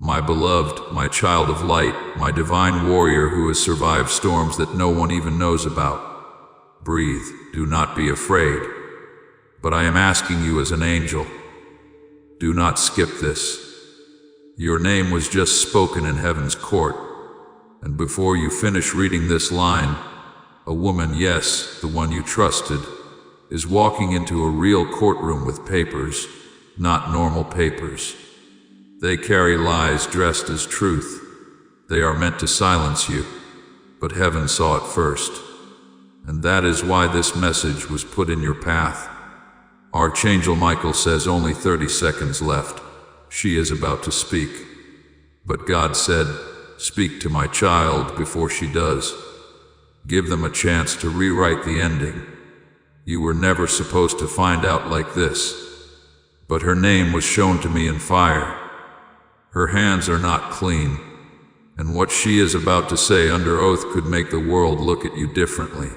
my beloved, my child of light, my divine warrior who has survived storms that no one even knows about. Breathe, do not be afraid. But I am asking you as an angel, do not skip this. Your name was just spoken in heaven's court, and before you finish reading this line, a woman, yes, the one you trusted, is walking into a real courtroom with papers, not normal papers. They carry lies dressed as truth. They are meant to silence you, but heaven saw it first. And that is why this message was put in your path. Archangel Michael says only 30 seconds left. She is about to speak. But God said, speak to my child before she does. Give them a chance to rewrite the ending. You were never supposed to find out like this. But her name was shown to me in fire. Her hands are not clean, and what she is about to say under oath could make the world look at you differently.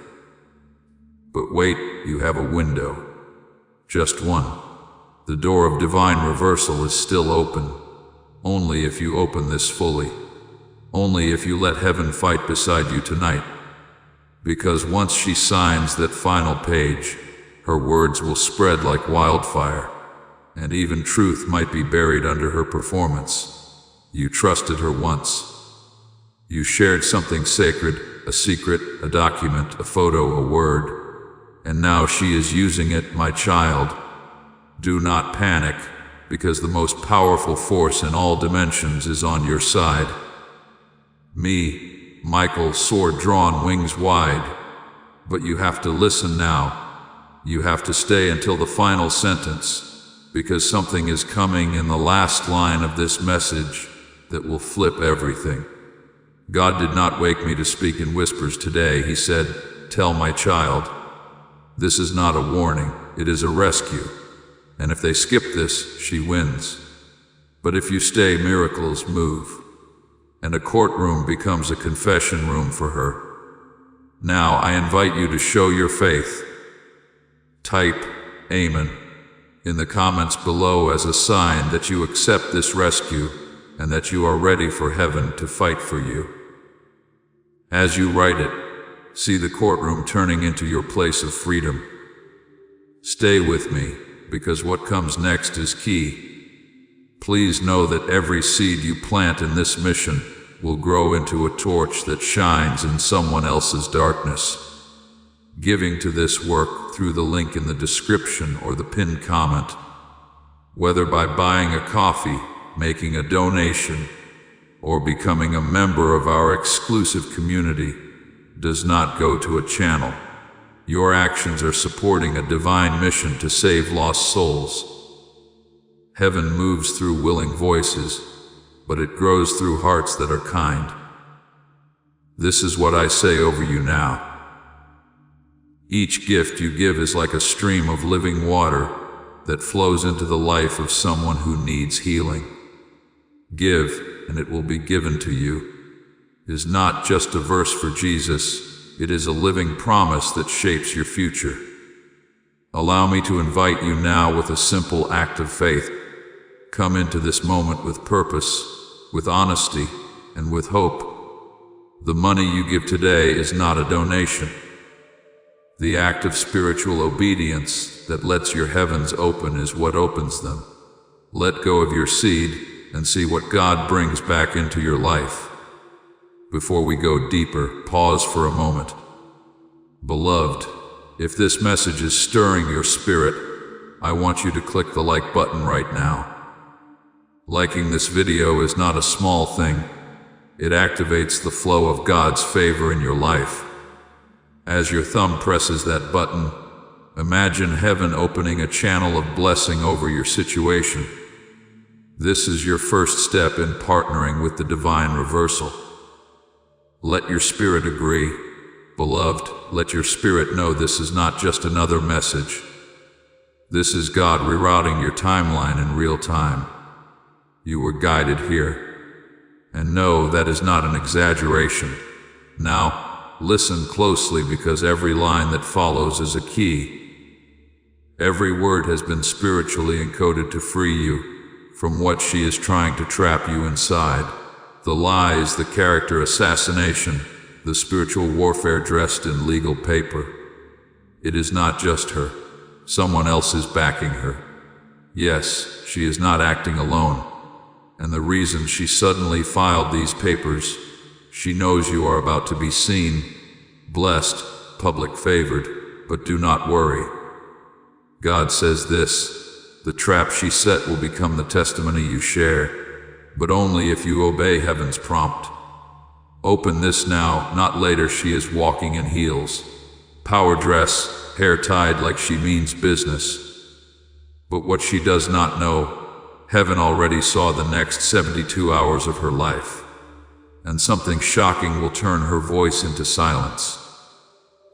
But wait, you have a window. Just one. The door of divine reversal is still open. Only if you open this fully. Only if you let heaven fight beside you tonight. Because once she signs that final page, her words will spread like wildfire. And even truth might be buried under her performance. You trusted her once. You shared something sacred, a secret, a document, a photo, a word. And now she is using it, my child. Do not panic, because the most powerful force in all dimensions is on your side. Me, Michael, sword drawn, wings wide. But you have to listen now. You have to stay until the final sentence. Because something is coming in the last line of this message that will flip everything. God did not wake me to speak in whispers today. He said, tell my child. This is not a warning, it is a rescue. And if they skip this, she wins. But if you stay, miracles move. And a courtroom becomes a confession room for her. Now I invite you to show your faith. Type Amen in the comments below as a sign that you accept this rescue and that you are ready for heaven to fight for you. As you write it, see the courtroom turning into your place of freedom. Stay with me, because what comes next is key. Please know that every seed you plant in this mission will grow into a torch that shines in someone else's darkness. Giving to this work through the link in the description or the pinned comment, whether by buying a coffee, making a donation, or becoming a member of our exclusive community, does not go to a channel. Your actions are supporting a divine mission to save lost souls. Heaven moves through willing voices, but it grows through hearts that are kind. This is what I say over you now. Each gift you give is like a stream of living water that flows into the life of someone who needs healing. Give, and it will be given to you is not just a verse for Jesus, it is a living promise that shapes your future. Allow me to invite you now with a simple act of faith. Come into this moment with purpose, with honesty, and with hope. The money you give today is not a donation. The act of spiritual obedience that lets your heavens open is what opens them. Let go of your seed and see what God brings back into your life. Before we go deeper, pause for a moment. Beloved, if this message is stirring your spirit, I want you to click the like button right now. Liking this video is not a small thing. It activates the flow of God's favor in your life. As your thumb presses that button, imagine heaven opening a channel of blessing over your situation. This is your first step in partnering with the divine reversal. Let your spirit agree. Beloved, let your spirit know this is not just another message. This is God rerouting your timeline in real time. You were guided here. And no, that is not an exaggeration. Now, listen closely, because every line that follows is a key. Every word has been spiritually encoded to free you from what she is trying to trap you inside. The lies, the character assassination, the spiritual warfare dressed in legal paper. It is not just her. Someone else is backing her. Yes, she is not acting alone. And the reason she suddenly filed these papers, she knows you are about to be seen, blessed, public favored, but do not worry. God says this: the trap she set will become the testimony you share, but only if you obey heaven's prompt. Open this now, not later. She is walking in heels, power dress, hair tied like she means business. But what she does not know, heaven already saw the next 72 hours of her life, and something shocking will turn her voice into silence.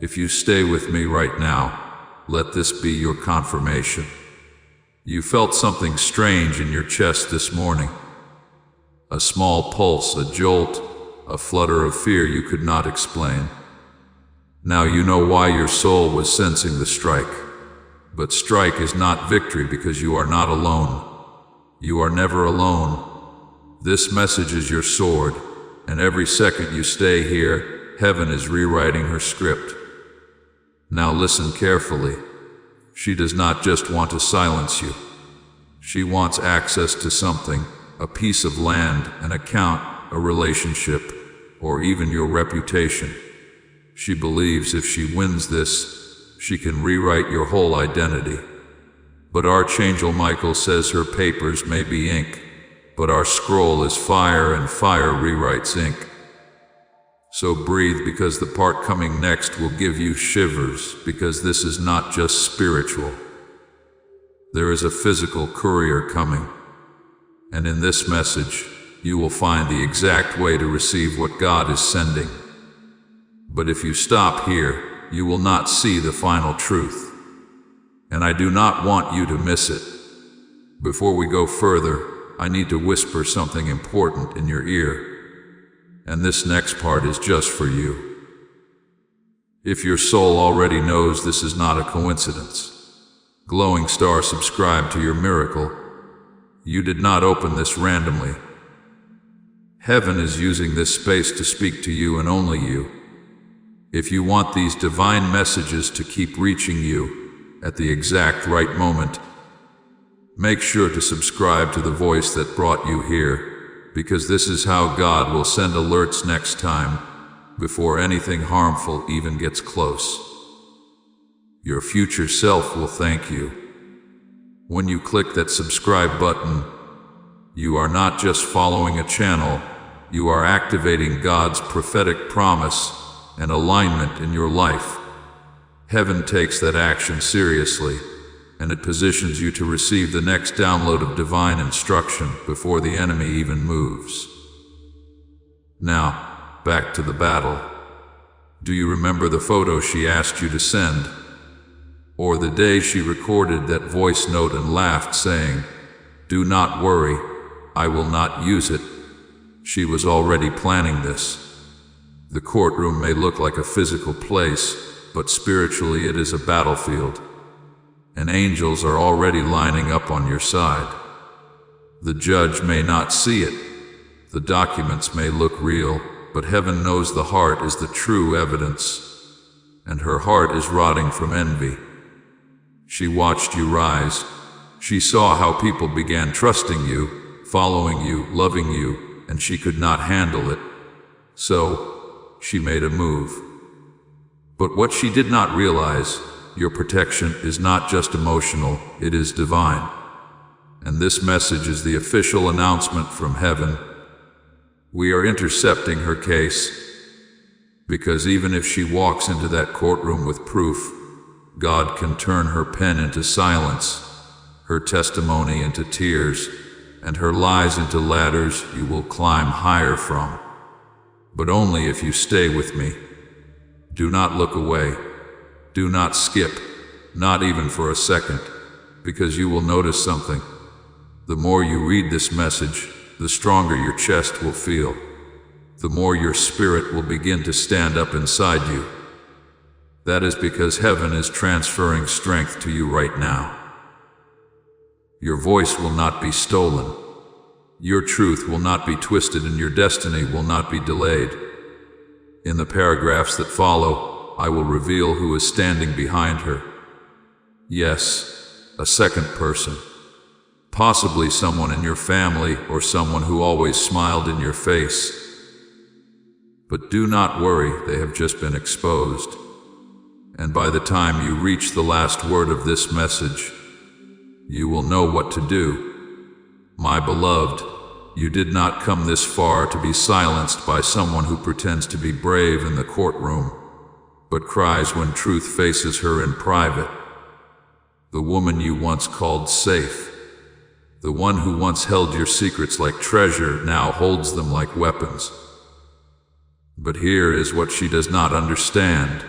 If you stay with me right now, let this be your confirmation. You felt something strange in your chest this morning. A small pulse, a jolt, a flutter of fear you could not explain. Now you know why your soul was sensing the strike. But strike is not victory, because you are not alone. You are never alone. This message is your sword, and every second you stay here, heaven is rewriting her script. Now listen carefully. She does not just want to silence you. She wants access to something, a piece of land, an account, a relationship, or even your reputation. She believes if she wins this, she can rewrite your whole identity. But Archangel Michael says her papers may be ink, but our scroll is fire, and fire rewrites ink. So breathe, because the part coming next will give you shivers, because this is not just spiritual. There is a physical courier coming, and in this message, you will find the exact way to receive what God is sending. But if you stop here, you will not see the final truth. And I do not want you to miss it. Before we go further, I need to whisper something important in your ear. And this next part is just for you. If your soul already knows this is not a coincidence, Glowing Star, subscribe to your miracle. You did not open this randomly. Heaven is using this space to speak to you, and only you. If you want these divine messages to keep reaching you at the exact right moment, make sure to subscribe to the voice that brought you here, because this is how God will send alerts next time, before anything harmful even gets close. Your future self will thank you. When you click that subscribe button, you are not just following a channel, you are activating God's prophetic promise and alignment in your life. Heaven takes that action seriously, and it positions you to receive the next download of divine instruction before the enemy even moves. Now, back to the battle. Do you remember the photo she asked you to send? Or the day she recorded that voice note and laughed, saying, "Do not worry, I will not use it"? She was already planning this. The courtroom may look like a physical place, but spiritually it is a battlefield. And angels are already lining up on your side. The judge may not see it. The documents may look real, but heaven knows the heart is the true evidence. And her heart is rotting from envy. She watched you rise. She saw how people began trusting you, following you, loving you, and she could not handle it. So, she made a move. But what she did not realize, your protection is not just emotional, it is divine. And this message is the official announcement from heaven. We are intercepting her case, because even if she walks into that courtroom with proof, God can turn her pen into silence, her testimony into tears, and her lies into ladders you will climb higher from. But only if you stay with me. Do not look away. Do not skip, not even for a second, because you will notice something. The more you read this message, the stronger your chest will feel. The more your spirit will begin to stand up inside you. That is because heaven is transferring strength to you right now. Your voice will not be stolen. Your truth will not be twisted, and your destiny will not be delayed. In the paragraphs that follow, I will reveal who is standing behind her. Yes, a second person. Possibly someone in your family or someone who always smiled in your face. But do not worry, they have just been exposed. And by the time you reach the last word of this message, you will know what to do. My beloved, you did not come this far to be silenced by someone who pretends to be brave in the courtroom, but cries when truth faces her in private. The woman you once called safe, the one who once held your secrets like treasure, now holds them like weapons. But here is what she does not understand.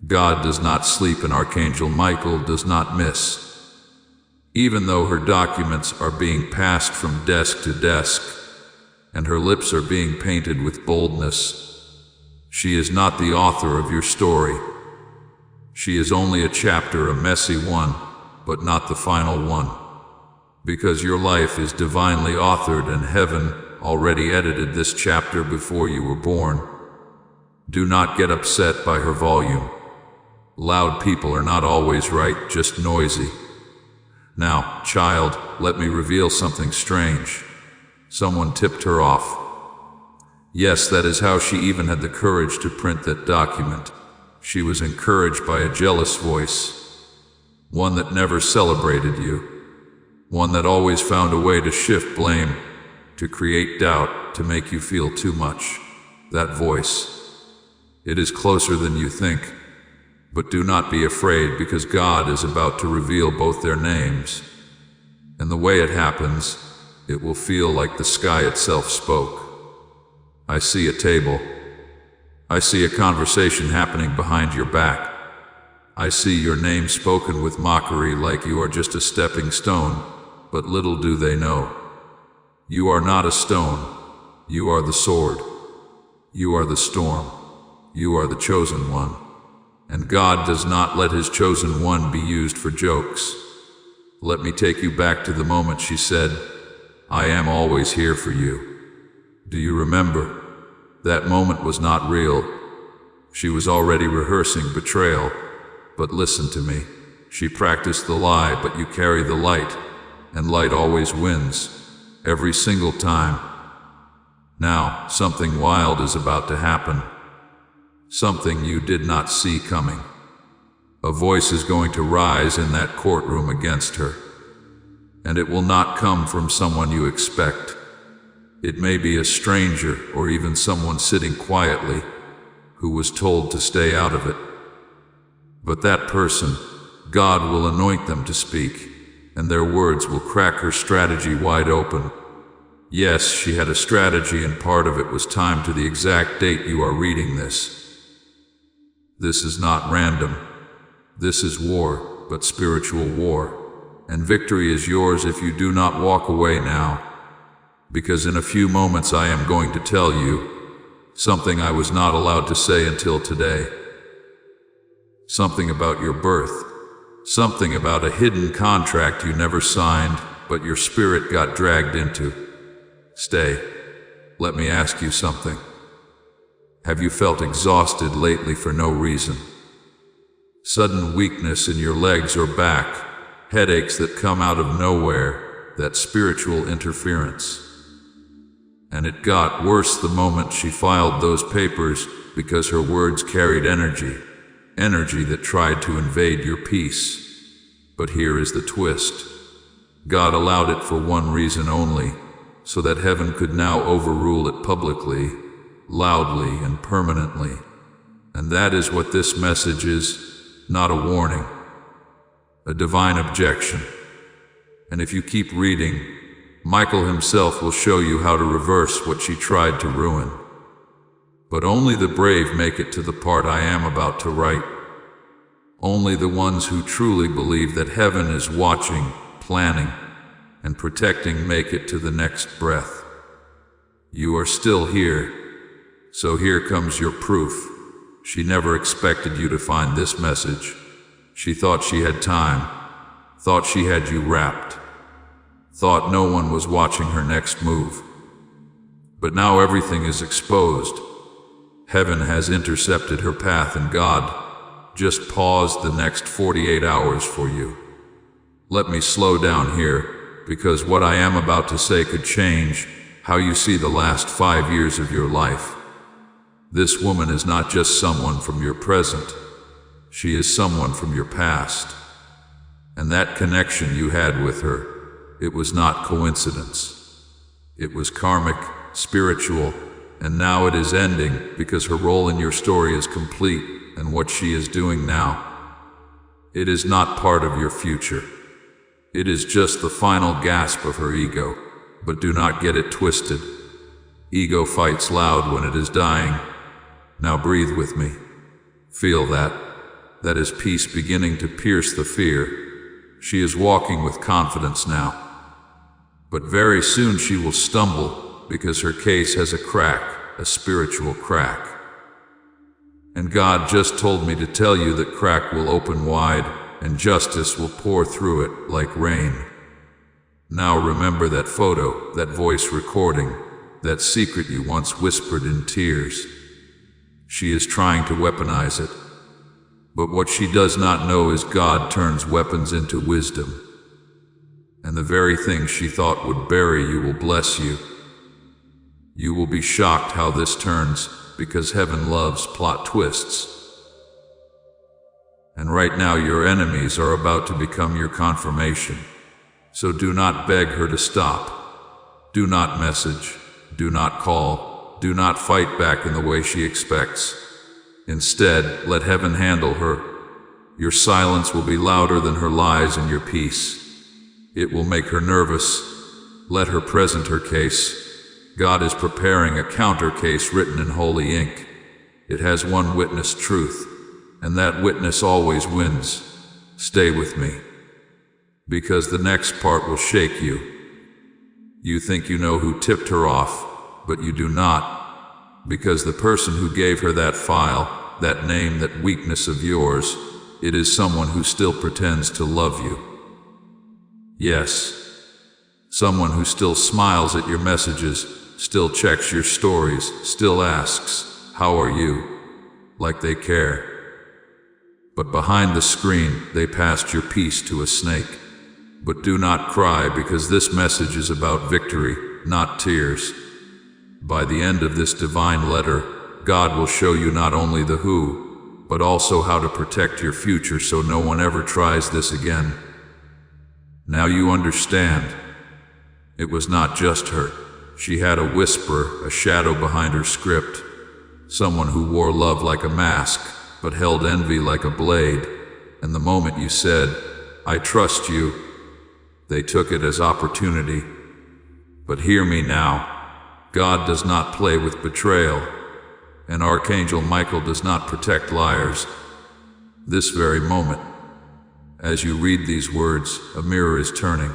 God does not sleep, and Archangel Michael does not miss. Even though her documents are being passed from desk to desk, and her lips are being painted with boldness, she is not the author of your story. She is only a chapter, a messy one, but not the final one. Because your life is divinely authored, and heaven already edited this chapter before you were born. Do not get upset by her volume. Loud people are not always right, just noisy. Now, child, let me reveal something strange. Someone tipped her off. Yes, that is how she even had the courage to print that document. She was encouraged by a jealous voice, one that never celebrated you, one that always found a way to shift blame, to create doubt, to make you feel too much. That voice, it is closer than you think. But do not be afraid, because God is about to reveal both their names. And the way it happens, it will feel like the sky itself spoke. I see a table. I see a conversation happening behind your back. I see your name spoken with mockery, like you are just a stepping stone, but little do they know. You are not a stone. You are the sword. You are the storm. You are the chosen one. And God does not let his chosen one be used for jokes. Let me take you back to the moment she said, "I am always here for you." Do you remember? That moment was not real. She was already rehearsing betrayal. But listen to me. She practiced the lie, but you carry the light, and light always wins, every single time. Now, something wild is about to happen. Something you did not see coming. A voice is going to rise in that courtroom against her. And it will not come from someone you expect. It may be a stranger, or even someone sitting quietly, who was told to stay out of it. But that person, God will anoint them to speak, and their words will crack her strategy wide open. Yes, she had a strategy, and part of it was timed to the exact date you are reading this. This is not random. This is war, but spiritual war. And victory is yours if you do not walk away now. Because in a few moments I am going to tell you something I was not allowed to say until today. Something about your birth. Something about a hidden contract you never signed, but your spirit got dragged into. Stay. Let me ask you something. Have you felt exhausted lately for no reason? Sudden weakness in your legs or back, headaches that come out of nowhere, that spiritual interference. And it got worse the moment she filed those papers, because her words carried energy that tried to invade your peace. But here is the twist. God allowed it for one reason only, so that heaven could now overrule it publicly, loudly and permanently. And that is what this message is, not a warning, a divine objection. And if you keep reading, Michael himself will show you how to reverse what she tried to ruin. But only the brave make it to the part I am about to write. Only the ones who truly believe that heaven is watching, planning, and protecting make it to the next breath. You are still here. So here comes your proof. She never expected you to find this message. She thought she had time. thought she had you wrapped, thought no one was watching her next move. But now everything is exposed. Heaven has intercepted her path, and God just paused the next 48 hours for you. Let me slow down here, because what I am about to say could change how you see the last 5 years of your life. This woman is not just someone from your present. She is someone from your past. And that connection you had with her, it was not coincidence. It was karmic, spiritual, and now it is ending because her role in your story is complete, and what she is doing now, it is not part of your future. It is just the final gasp of her ego, but do not get it twisted. Ego fights loud when it is dying. Now breathe with me. Feel that. That is peace beginning to pierce the fear. She is walking with confidence now. But very soon she will stumble because her case has a crack, a spiritual crack. And God just told me to tell you that crack will open wide and justice will pour through it like rain. Now remember that photo, that voice recording, that secret you once whispered in tears. She is trying to weaponize it. But what she does not know is God turns weapons into wisdom. And the very thing she thought would bury you will bless you. You will be shocked how this turns, because heaven loves plot twists. And right now your enemies are about to become your confirmation. So do not beg her to stop. Do not message. Do not call. Do not fight back in the way she expects. Instead, let heaven handle her. Your silence will be louder than her lies, and your peace, it will make her nervous. Let her present her case. God is preparing a counter case written in holy ink. It has one witness truth, and that witness always wins. Stay with me, because the next part will shake you. You think you know who tipped her off, but you do not, because the person who gave her that file, that name, that weakness of yours, it is someone who still pretends to love you. Yes, someone who still smiles at your messages, still checks your stories, still asks, "How are you?" like they care. But behind the screen, they passed your peace to a snake. But do not cry, because this message is about victory, not tears. By the end of this divine letter, God will show you not only the who, but also how to protect your future so no one ever tries this again. Now you understand. It was not just her. She had a whisperer, a shadow behind her script. Someone who wore love like a mask, but held envy like a blade. And the moment you said, "I trust you," they took it as opportunity. But hear me now. God does not play with betrayal, and Archangel Michael does not protect liars. This very moment, as you read these words, a mirror is turning,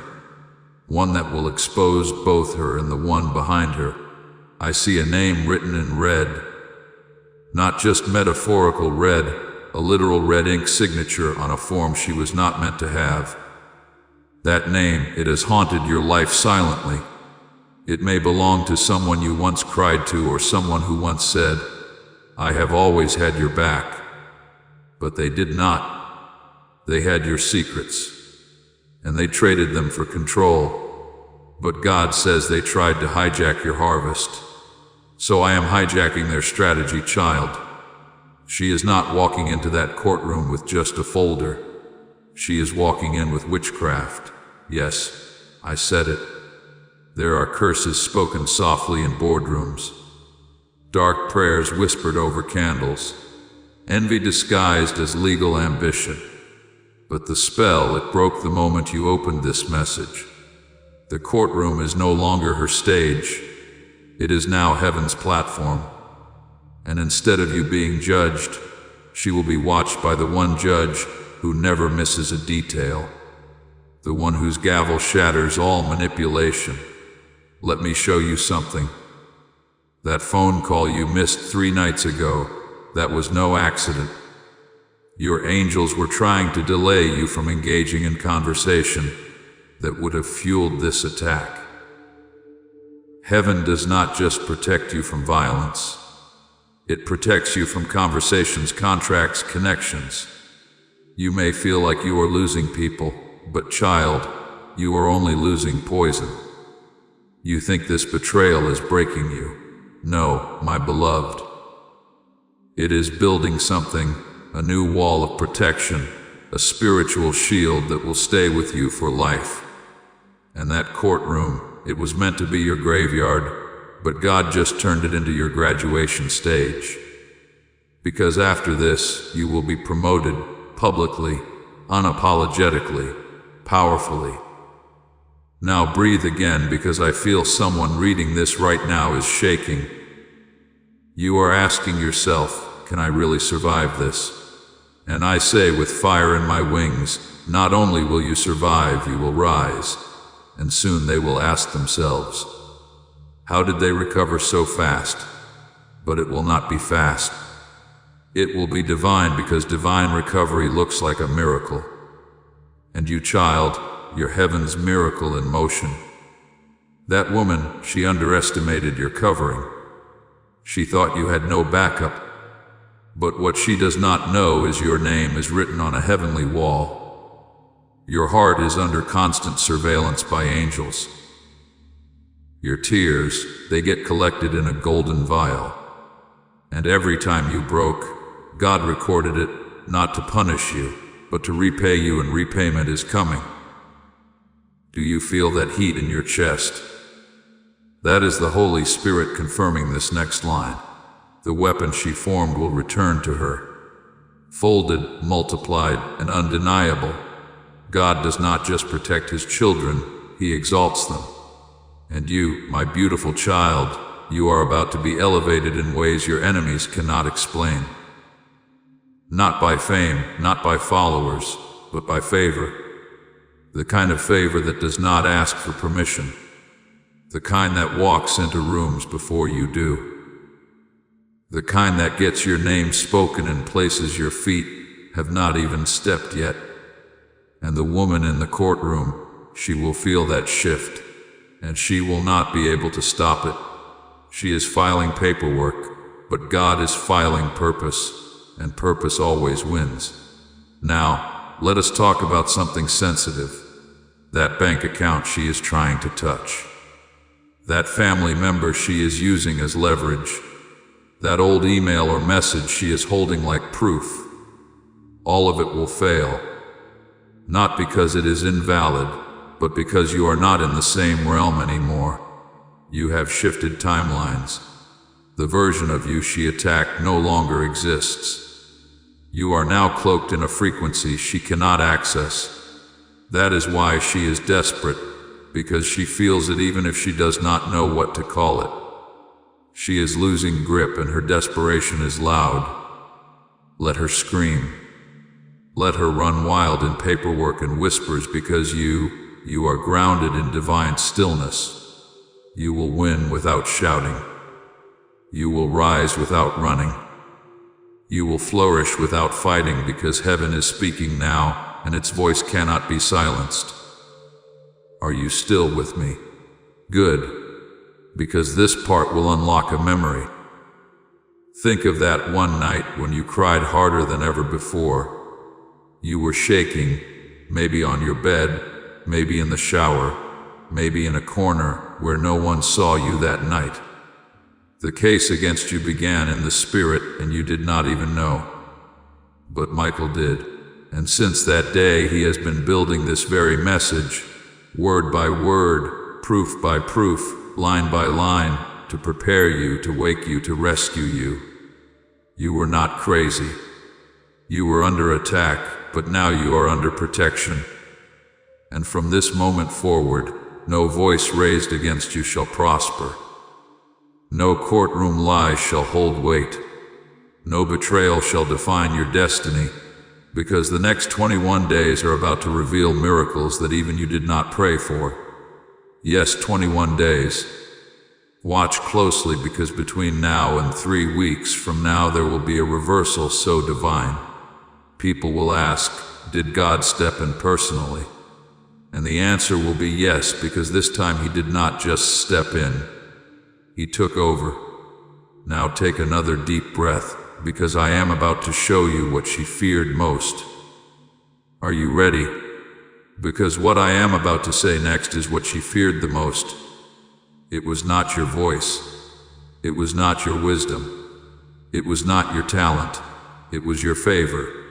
one that will expose both her and the one behind her. I see a name written in red, not just metaphorical red, a literal red ink signature on a form she was not meant to have. That name, it has haunted your life silently. It may belong to someone you once cried to, or someone who once said, "I have always had your back." But they did not. They had your secrets, and they traded them for control. But God says they tried to hijack your harvest. So I am hijacking their strategy, child. She is not walking into that courtroom with just a folder. She is walking in with witchcraft. Yes, I said it. There are curses spoken softly in boardrooms, dark prayers whispered over candles, envy disguised as legal ambition. But the spell, it broke the moment you opened this message. The courtroom is no longer her stage. It is now heaven's platform. And instead of you being judged, she will be watched by the one judge who never misses a detail, the one whose gavel shatters all manipulation. Let me show you something. That phone call you missed 3 nights ago, that was no accident. Your angels were trying to delay you from engaging in conversation that would have fueled this attack. Heaven does not just protect you from violence. It protects you from conversations, contracts, connections. You may feel like you are losing people, but child, you are only losing poison. You think this betrayal is breaking you. No, my beloved. It is building something, a new wall of protection, a spiritual shield that will stay with you for life. And that courtroom, it was meant to be your graveyard, but God just turned it into your graduation stage. Because after this, you will be promoted publicly, unapologetically, powerfully. Now breathe again, because I feel someone reading this right now is shaking. You are asking yourself, can I really survive this? And I say, with fire in my wings, not only will you survive, you will rise. And soon they will ask themselves, how did they recover so fast? But it will not be fast. It will be divine, because divine recovery looks like a miracle. And you, child, you're heaven's miracle in motion. That woman, she underestimated your covering. She thought you had no backup. But what she does not know is your name is written on a heavenly wall. Your heart is under constant surveillance by angels. Your tears, they get collected in a golden vial. And every time you broke, God recorded it, not to punish you, but to repay you, and repayment is coming. Do you feel that heat in your chest? That is the Holy Spirit confirming this next line. The weapon she formed will return to her. Folded, multiplied, and undeniable. God does not just protect His children, He exalts them. And you, my beautiful child, you are about to be elevated in ways your enemies cannot explain. Not by fame, not by followers, but by favor. The kind of favor that does not ask for permission. The kind that walks into rooms before you do. The kind that gets your name spoken in places your feet have not even stepped yet. And the woman in the courtroom, she will feel that shift, and she will not be able to stop it. She is filing paperwork, but God is filing purpose, and purpose always wins. Now, let us talk about something sensitive. That bank account she is trying to touch. That family member she is using as leverage. That old email or message she is holding like proof. All of it will fail. Not because it is invalid, but because you are not in the same realm anymore. You have shifted timelines. The version of you she attacked no longer exists. You are now cloaked in a frequency she cannot access. That is why she is desperate, because she feels it even if she does not know what to call it. She is losing grip, and her desperation is loud. Let her scream. Let her run wild in paperwork and whispers, because you are grounded in divine stillness. You will win without shouting. You will rise without running. You will flourish without fighting, because heaven is speaking now, and its voice cannot be silenced. Are you still with me? Good, because this part will unlock a memory. Think of that one night when you cried harder than ever before. You were shaking, maybe on your bed, maybe in the shower, maybe in a corner where no one saw you that night. The case against you began in the spirit, and you did not even know. But Michael did. And since that day, he has been building this very message, word by word, proof by proof, line by line, to prepare you, to wake you, to rescue you. You were not crazy. You were under attack, but now you are under protection. And from this moment forward, no voice raised against you shall prosper. No courtroom lie shall hold weight. No betrayal shall define your destiny, because the next 21 days are about to reveal miracles that even you did not pray for. Yes, 21 days. Watch closely, because between now and 3 weeks from now there will be a reversal so divine. People will ask, did God step in personally? And the answer will be yes, because this time he did not just step in. He took over. Now take another deep breath, because I am about to show you what she feared most. Are you ready? Because what I am about to say next is what she feared the most. It was not your voice. It was not your wisdom. It was not your talent. It was your favor.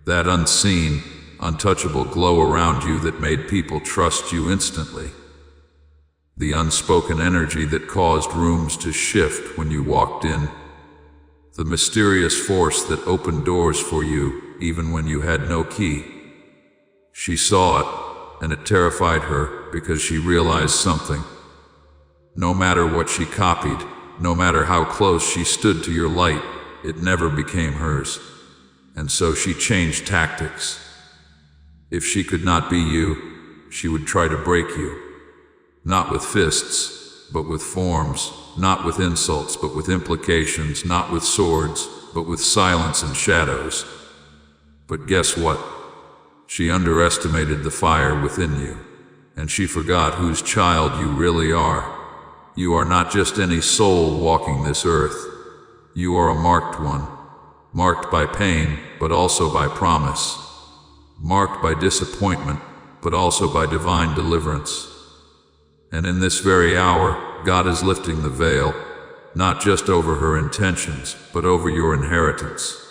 That unseen, untouchable glow around you that made people trust you instantly. The unspoken energy that caused rooms to shift when you walked in. The mysterious force that opened doors for you even when you had no key. She saw it, and it terrified her because she realized something. No matter what she copied, no matter how close she stood to your light, it never became hers. And so she changed tactics. If she could not be you, she would try to break you. Not with fists, but with forms. Not with insults, but with implications. Not with swords, but with silence and shadows. But guess what? She underestimated the fire within you, and she forgot whose child you really are. You are not just any soul walking this earth. You are a marked one, marked by pain, but also by promise, marked by disappointment, but also by divine deliverance. And in this very hour, God is lifting the veil, not just over her intentions, but over your inheritance.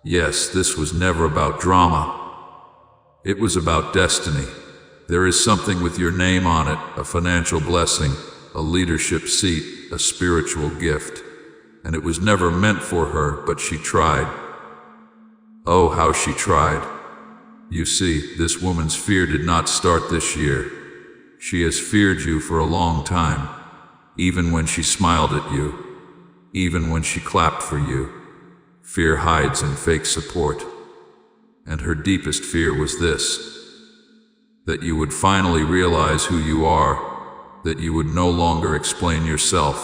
Yes, this was never about drama. It was about destiny. There is something with your name on it, a financial blessing, a leadership seat, a spiritual gift. And it was never meant for her, but she tried. Oh, how she tried. You see, this woman's fear did not start this year. She has feared you for a long time, even when she smiled at you, even when she clapped for you. Fear hides in fake support. And her deepest fear was this: that you would finally realize who you are, that you would no longer explain yourself,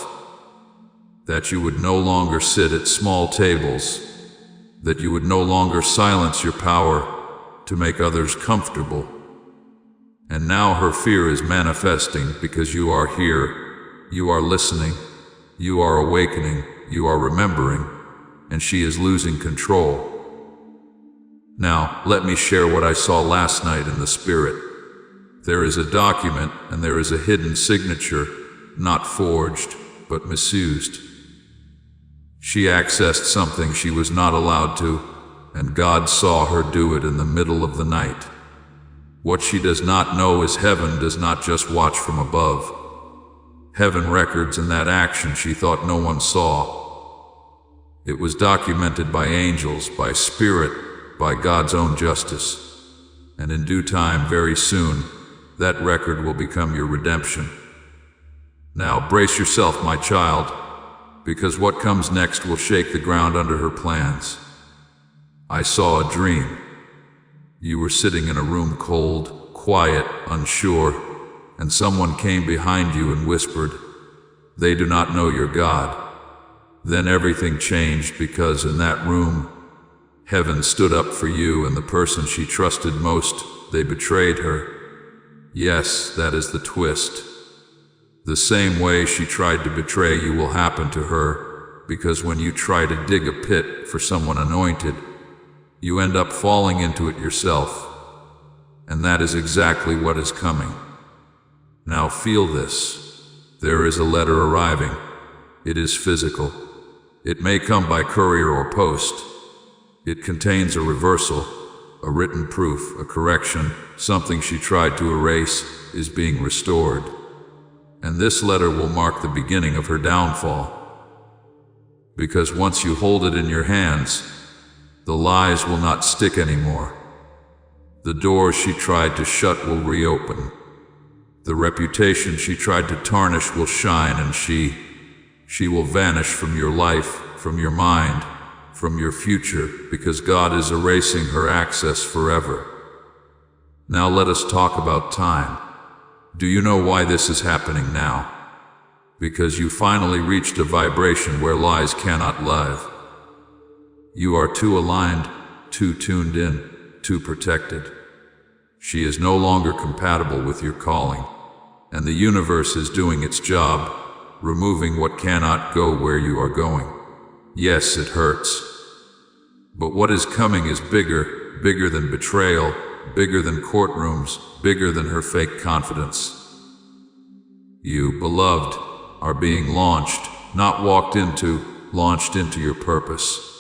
that you would no longer sit at small tables, that you would no longer silence your power to make others comfortable. And now her fear is manifesting because you are here, you are listening, you are awakening, you are remembering, and she is losing control. Now, let me share what I saw last night in the spirit. There is a document and there is a hidden signature, not forged, but misused. She accessed something she was not allowed to, and God saw her do it in the middle of the night. What she does not know is heaven does not just watch from above. Heaven records in that action she thought no one saw. It was documented by angels, by spirit, by God's own justice. And in due time, very soon, that record will become your redemption. Now brace yourself, my child, because what comes next will shake the ground under her plans. I saw a dream. You were sitting in a room cold, quiet, unsure, and someone came behind you and whispered, "They do not know your God." Then everything changed, because in that room, heaven stood up for you and the person she trusted most. They betrayed her. Yes, that is the twist. The same way she tried to betray you will happen to her, because when you try to dig a pit for someone anointed, you end up falling into it yourself. And that is exactly what is coming. Now feel this. There is a letter arriving. It is physical. It may come by courier or post. It contains a reversal, a written proof, a correction. Something she tried to erase is being restored. And this letter will mark the beginning of her downfall. Because once you hold it in your hands, the lies will not stick anymore. The doors she tried to shut will reopen. The reputation she tried to tarnish will shine, and she will vanish from your life, from your mind, from your future, because God is erasing her access forever. Now let us talk about time. Do you know why this is happening now? Because you finally reached a vibration where lies cannot live. You are too aligned, too tuned in, too protected. She is no longer compatible with your calling, and the universe is doing its job, removing what cannot go where you are going. Yes, it hurts. But what is coming is bigger, bigger than betrayal, bigger than courtrooms, bigger than her fake confidence. You, beloved, are being launched, not walked into, launched into your purpose.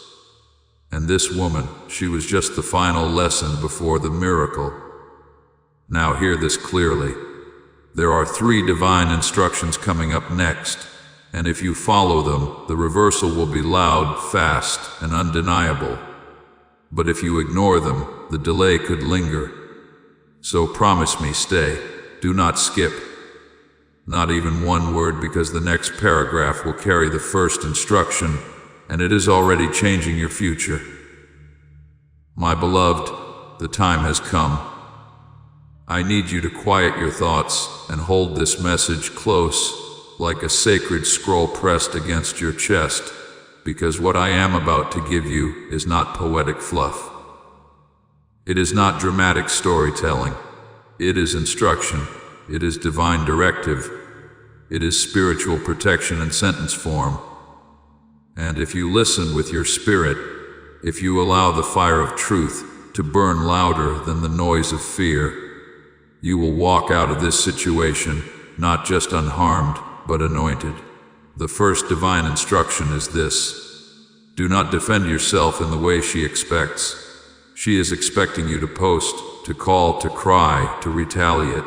And this woman, she was just the final lesson before the miracle. Now hear this clearly. There are 3 divine instructions coming up next, and if you follow them, the reversal will be loud, fast, and undeniable. But if you ignore them, the delay could linger. So promise me, stay. Do not skip. Not even one word, because the next paragraph will carry the first instruction, and it is already changing your future. My beloved, the time has come. I need you to quiet your thoughts and hold this message close, like a sacred scroll pressed against your chest, because what I am about to give you is not poetic fluff. It is not dramatic storytelling. It is instruction. It is divine directive. It is spiritual protection in sentence form. And if you listen with your spirit, if you allow the fire of truth to burn louder than the noise of fear, you will walk out of this situation not just unharmed, but anointed. The first divine instruction is this: do not defend yourself in the way she expects. She is expecting you to post, to call, to cry, to retaliate.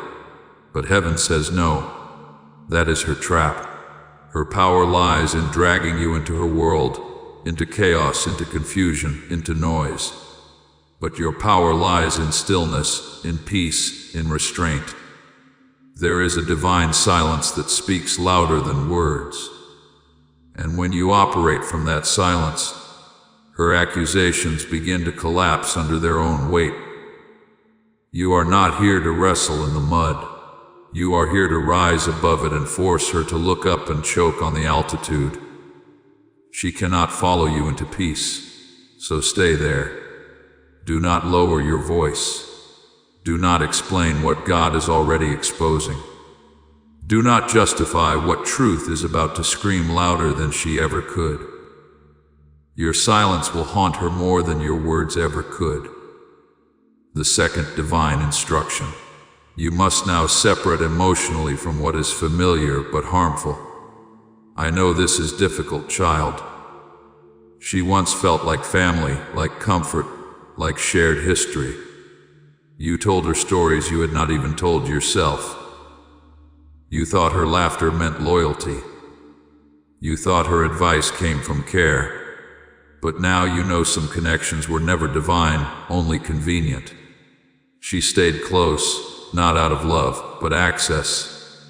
But heaven says no. That is her trap. Her power lies in dragging you into her world, into chaos, into confusion, into noise. But your power lies in stillness, in peace, in restraint. There is a divine silence that speaks louder than words. And when you operate from that silence, her accusations begin to collapse under their own weight. You are not here to wrestle in the mud. You are here to rise above it and force her to look up and choke on the altitude. She cannot follow you into peace, so stay there. Do not lower your voice. Do not explain what God is already exposing. Do not justify what truth is about to scream louder than she ever could. Your silence will haunt her more than your words ever could. The second divine instruction: you must now separate emotionally from what is familiar but harmful. I know this is difficult, child. She once felt like family, like comfort, like shared history. You told her stories you had not even told yourself. You thought her laughter meant loyalty. You thought her advice came from care. But now you know some connections were never divine, only convenient. She stayed close, not out of love, but access.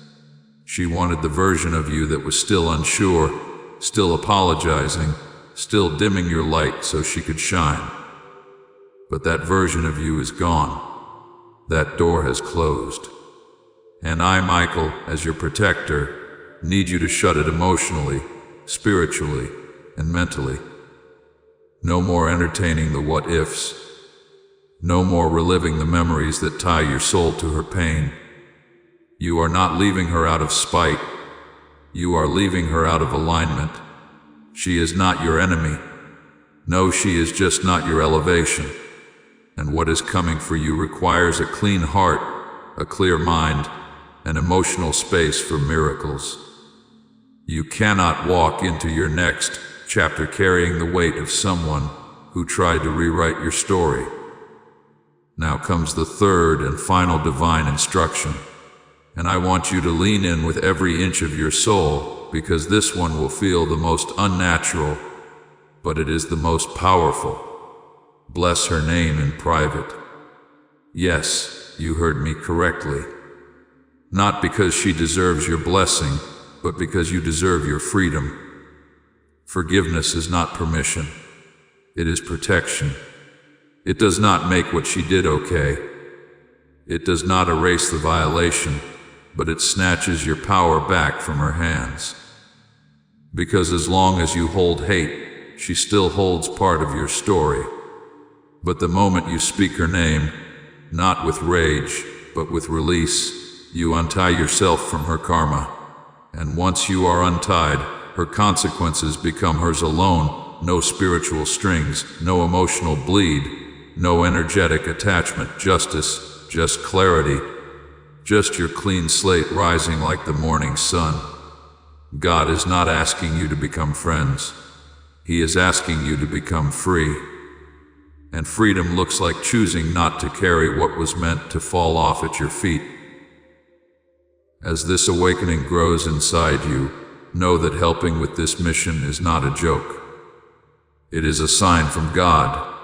She wanted the version of you that was still unsure, still apologizing, still dimming your light so she could shine. But that version of you is gone. That door has closed. And I, Michael, as your protector, need you to shut it emotionally, spiritually, and mentally. No more entertaining the what-ifs. No more reliving the memories that tie your soul to her pain. You are not leaving her out of spite. You are leaving her out of alignment. She is not your enemy. No, she is just not your elevation. And what is coming for you requires a clean heart, a clear mind, and emotional space for miracles. You cannot walk into your next chapter carrying the weight of someone who tried to rewrite your story. Now comes the third and final divine instruction, and I want you to lean in with every inch of your soul, because this one will feel the most unnatural, but it is the most powerful. Bless her name in private. Yes, you heard me correctly. Not because she deserves your blessing, but because you deserve your freedom. Forgiveness is not permission. It is protection. It does not make what she did okay. It does not erase the violation, but it snatches your power back from her hands. Because as long as you hold hate, she still holds part of your story. But the moment you speak her name, not with rage, but with release, you untie yourself from her karma. And once you are untied, her consequences become hers alone. No spiritual strings, no emotional bleed, no energetic attachment, justice, just clarity, just your clean slate rising like the morning sun. God is not asking you to become friends. He is asking you to become free. And freedom looks like choosing not to carry what was meant to fall off at your feet. As this awakening grows inside you, know that helping with this mission is not a joke. It is a sign from God.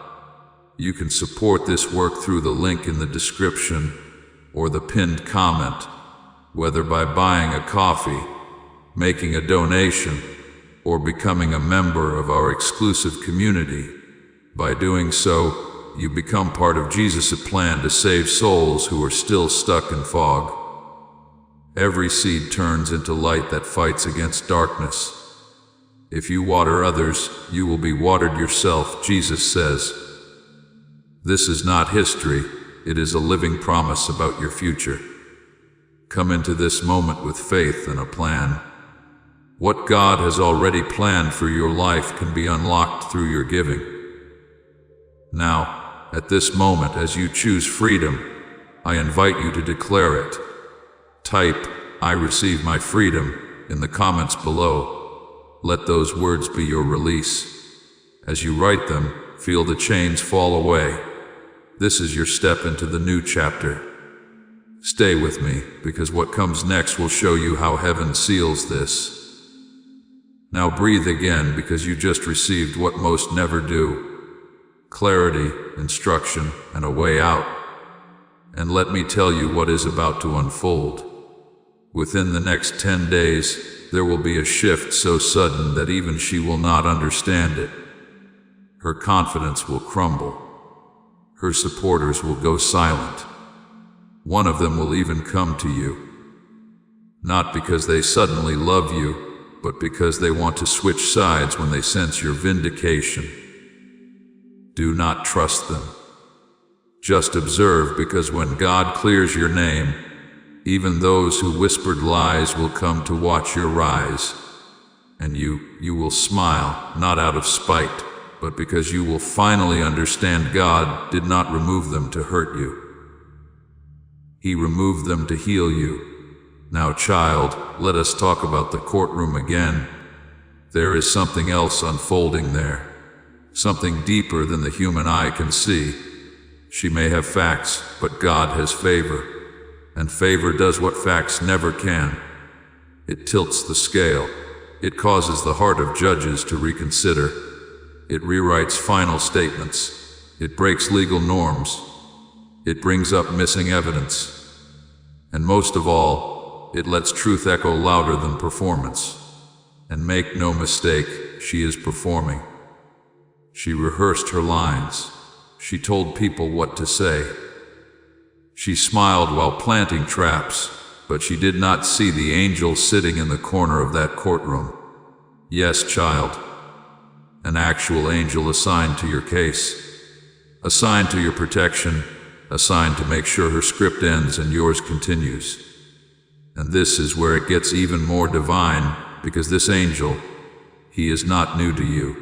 You can support this work through the link in the description or the pinned comment, whether by buying a coffee, making a donation, or becoming a member of our exclusive community. By doing so, you become part of Jesus' plan to save souls who are still stuck in fog. Every seed turns into light that fights against darkness. If you water others, you will be watered yourself, Jesus says. This is not history, it is a living promise about your future. Come into this moment with faith and a plan. What God has already planned for your life can be unlocked through your giving. Now, at this moment, as you choose freedom, I invite you to declare it. Type, "I receive my freedom," in the comments below. Let those words be your release. As you write them, feel the chains fall away. This is your step into the new chapter. Stay with me, because what comes next will show you how heaven seals this. Now breathe again, because you just received what most never do. Clarity, instruction, and a way out. And let me tell you what is about to unfold. Within the next 10 days, there will be a shift so sudden that even she will not understand it. Her confidence will crumble. Her supporters will go silent. One of them will even come to you. Not because they suddenly love you, but because they want to switch sides when they sense your vindication. Do not trust them. Just observe, because when God clears your name, even those who whispered lies will come to watch your rise. And you will smile, not out of spite, but because you will finally understand God did not remove them to hurt you. He removed them to heal you. Now, child, let us talk about the courtroom again. There is something else unfolding there. Something deeper than the human eye can see. She may have facts, but God has favor. And favor does what facts never can. It tilts the scale. It causes the heart of judges to reconsider. It rewrites final statements. It breaks legal norms. It brings up missing evidence. And most of all, it lets truth echo louder than performance. And make no mistake, she is performing. She rehearsed her lines. She told people what to say. She smiled while planting traps, but she did not see the angel sitting in the corner of that courtroom. Yes, child, an actual angel assigned to your case, assigned to your protection, assigned to make sure her script ends and yours continues. And this is where it gets even more divine, because this angel, he is not new to you.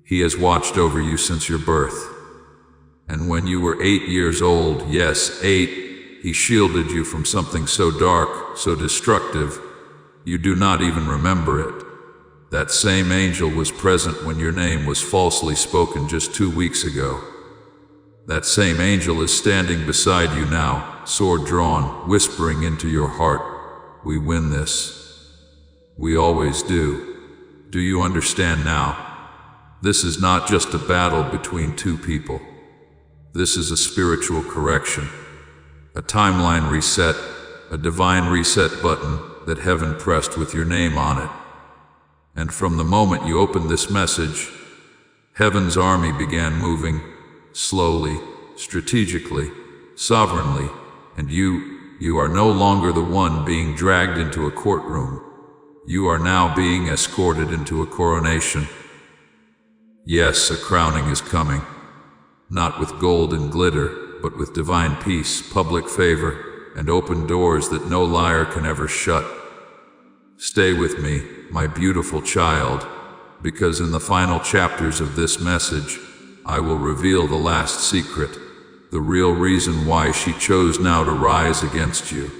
He has watched over you since your birth. And when you were 8 years old, yes, 8, he shielded you from something so dark, so destructive, you do not even remember it. That same angel was present when your name was falsely spoken just 2 weeks ago. That same angel is standing beside you now, sword drawn, whispering into your heart, "We win this. We always do." Do you understand now? This is not just a battle between two people. This is a spiritual correction, a timeline reset, a divine reset button that heaven pressed with your name on it. And from the moment you opened this message, heaven's army began moving, slowly, strategically, sovereignly, and you are no longer the one being dragged into a courtroom. You are now being escorted into a coronation. Yes, a crowning is coming. not with gold and glitter, but with divine peace, public favor, and open doors that no liar can ever shut. Stay with me, my beautiful child, because in the final chapters of this message, I will reveal the last secret, the real reason why she chose now to rise against you.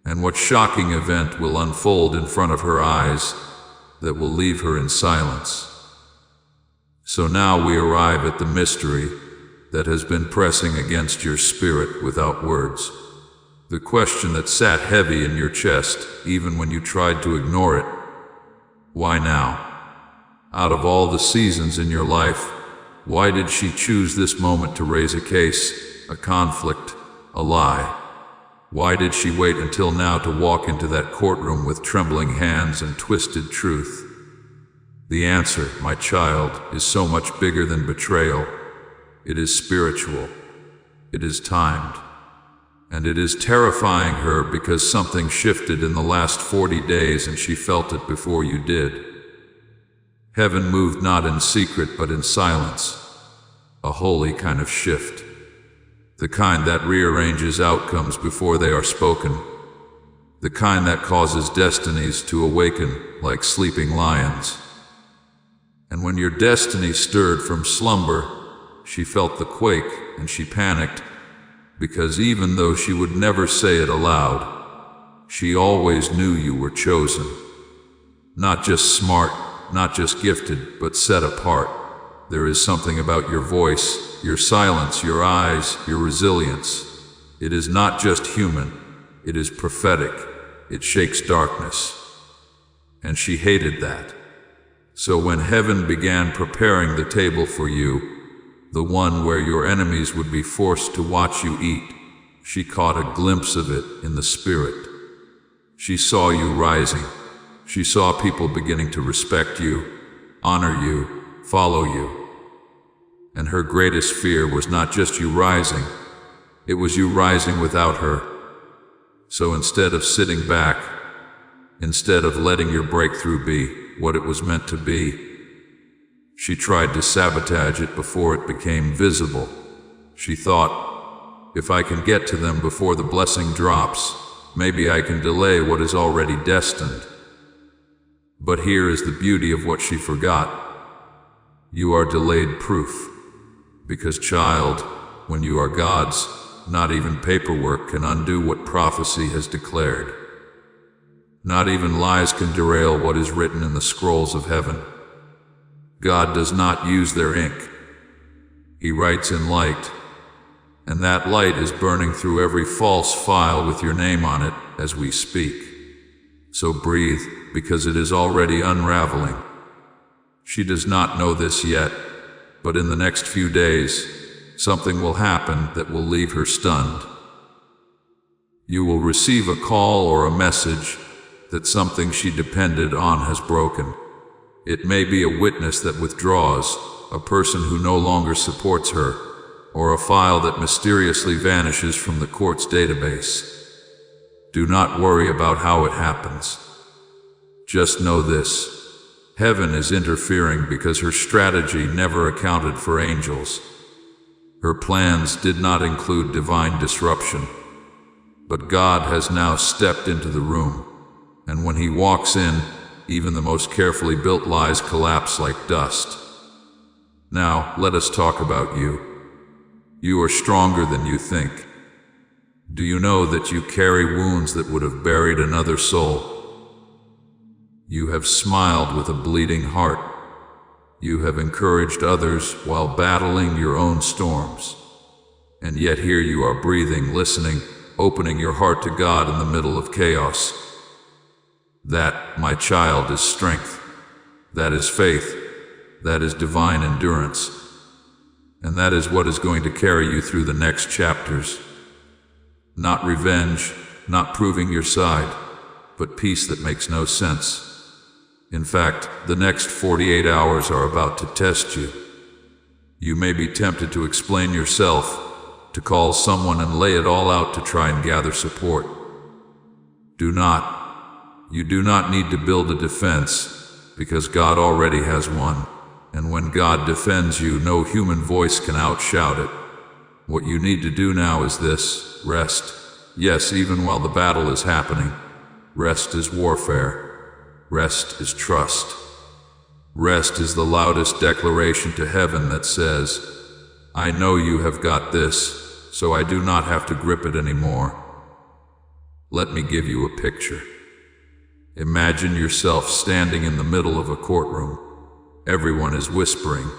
And what shocking event will unfold in front of her eyes that will leave her in silence. So now we arrive at the mystery that has been pressing against your spirit without words. The question that sat heavy in your chest, even when you tried to ignore it. Why now? Out of all the seasons in your life, why did she choose this moment to raise a case, a conflict, a lie? Why did she wait until now to walk into that courtroom with trembling hands and twisted truth? The answer, my child, is so much bigger than betrayal. It is spiritual. It is timed. And it is terrifying her because something shifted in the last 40 days and she felt it before you did. Heaven moved not in secret but in silence. A holy kind of shift. The kind that rearranges outcomes before they are spoken. The kind that causes destinies to awaken like sleeping lions. And when your destiny stirred from slumber, she felt the quake and she panicked, because even though she would never say it aloud, she always knew you were chosen. Not just smart, not just gifted, but set apart. There is something about your voice, your silence, your eyes, your resilience. It is not just human, it is prophetic. It shakes darkness. And she hated that. So when heaven began preparing the table for you, the one where your enemies would be forced to watch you eat, she caught a glimpse of it in the spirit. She saw you rising. She saw people beginning to respect you, honor you, follow you. And her greatest fear was not just you rising, it was you rising without her. So instead of sitting back, instead of letting your breakthrough be what it was meant to be, she tried to sabotage it before it became visible. She thought, if I can get to them before the blessing drops, maybe I can delay what is already destined. But here is the beauty of what she forgot. You are delayed proof. Because, child, when you are God's, not even paperwork can undo what prophecy has declared. Not even lies can derail what is written in the scrolls of heaven. God does not use their ink. He writes in light, and that light is burning through every false file with your name on it as we speak. So breathe, because it is already unraveling. She does not know this yet, but in the next few days, something will happen that will leave her stunned. You will receive a call or a message that something she depended on has broken. It may be a witness that withdraws, a person who no longer supports her, or a file that mysteriously vanishes from the court's database. Do not worry about how it happens. Just know this. Heaven is interfering because her strategy never accounted for angels. Her plans did not include divine disruption. But God has now stepped into the room, and when He walks in, even the most carefully built lies collapse like dust. Now, let us talk about you. You are stronger than you think. Do you know that you carry wounds that would have buried another soul? You have smiled with a bleeding heart. You have encouraged others while battling your own storms. And yet here you are breathing, listening, opening your heart to God in the middle of chaos. That, my child, is strength. That is faith. That is divine endurance. And that is what is going to carry you through the next chapters. Not revenge, not proving your side, but peace that makes no sense. In fact, the next 48 hours are about to test you. You may be tempted to explain yourself, to call someone and lay it all out to try and gather support. Do not. You do not need to build a defense, because God already has one. And when God defends you, no human voice can outshout it. What you need to do now is this: rest. Yes, even while the battle is happening. Rest is warfare. Rest is trust. Rest is the loudest declaration to heaven that says, I know you have got this, so I do not have to grip it anymore. Let me give you a picture. Imagine yourself standing in the middle of a courtroom. Everyone is whispering.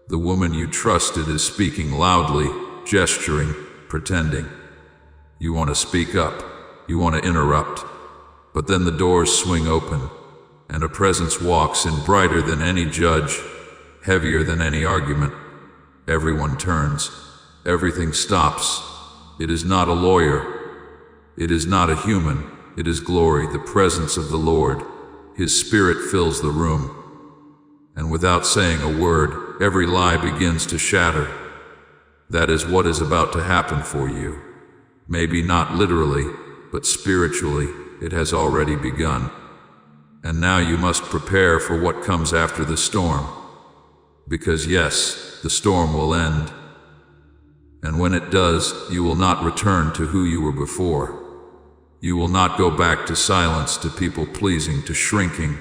The woman you trusted is speaking loudly, gesturing, pretending. You want to speak up. You want to interrupt. But then the doors swing open, and a presence walks in brighter than any judge, heavier than any argument. Everyone turns. Everything stops. It is not a lawyer. It is not a human. It is glory, the presence of the Lord. His Spirit fills the room. And without saying a word, every lie begins to shatter. That is what is about to happen for you. Maybe not literally, but spiritually, it has already begun. And now you must prepare for what comes after the storm. Because yes, the storm will end. And when it does, you will not return to who you were before. You will not go back to silence, to people pleasing, to shrinking.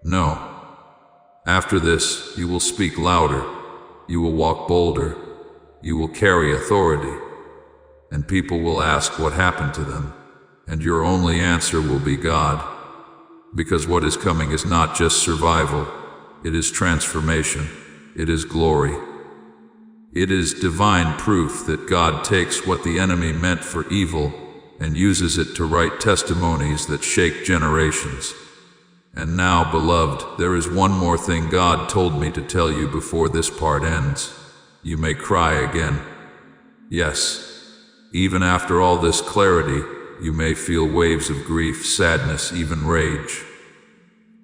No. After this, you will speak louder. You will walk bolder. You will carry authority. And people will ask what happened to them. And your only answer will be God. Because what is coming is not just survival. It is transformation. It is glory. It is divine proof that God takes what the enemy meant for evil and uses it to write testimonies that shake generations. And now, beloved, there is one more thing God told me to tell you before this part ends. You may cry again. Yes, even after all this clarity, you may feel waves of grief, sadness, even rage.